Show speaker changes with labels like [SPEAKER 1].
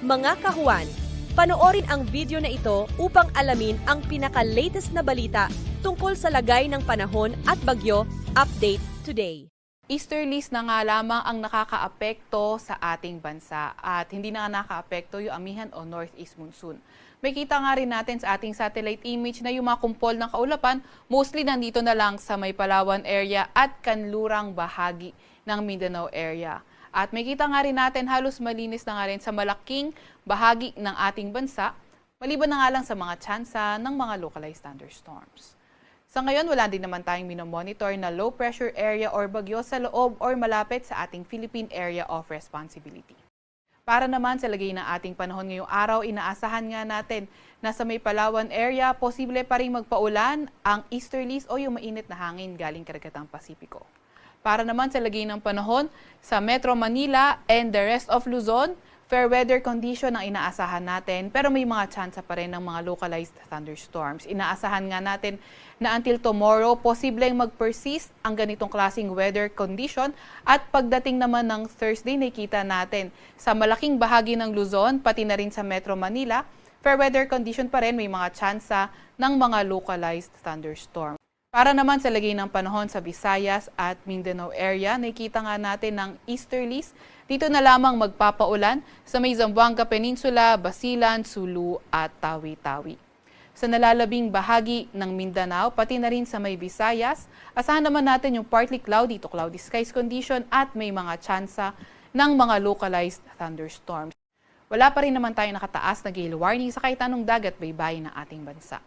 [SPEAKER 1] Mga kahuwan, panoorin ang video na ito upang alamin ang pinaka-latest na balita tungkol sa lagay ng panahon at bagyo. Update today.
[SPEAKER 2] Easterlies na nga lamang ang nakakaapekto sa ating bansa at hindi na nga nakaapekto yung amihan o northeast monsoon. May kita nga rin natin sa ating satellite image na yung mga kumpol ng kaulapan mostly nandito na lang sa may Palawan area at kanlurang bahagi ng Mindanao area. At may kita nga rin natin halos malinis na nga rin sa malaking bahagi ng ating bansa, maliban na nga lang sa mga tsansa ng mga localized thunderstorms. Sa ngayon, wala din naman tayong minomonitor na low pressure area or bagyo sa loob or malapit sa ating Philippine Area of Responsibility. Para naman sa lagay ng ating panahon ngayong araw, inaasahan nga natin na sa may Palawan area, posible pa rin magpaulan ang easterlies o yung mainit na hangin galing karagatang Pasipiko. Para naman sa lagay ng panahon sa Metro Manila and the rest of Luzon, fair weather condition ang inaasahan natin pero may mga tsansa pa rin ng mga localized thunderstorms. Inaasahan nga natin na until tomorrow, posibleng mag-persist ang ganitong klaseng weather condition at pagdating naman ng Thursday, nakita natin sa malaking bahagi ng Luzon, pati na rin sa Metro Manila, fair weather condition pa rin, may mga tsansa ng mga localized thunderstorms. Para naman sa lagay ng panahon sa Visayas at Mindanao area, nakita nga natin ng easterlies. Dito na lamang magpapaulan sa may Zamboanga Peninsula, Basilan, Sulu at Tawi-Tawi. Sa nalalabing bahagi ng Mindanao, pati na rin sa may Visayas, asahan naman natin yung partly cloudy to cloudy skies condition at may mga tsansa ng mga localized thunderstorms. Wala pa rin naman tayo nakataas na gale warning sa kahit anong dagat baybayin ng ating bansa.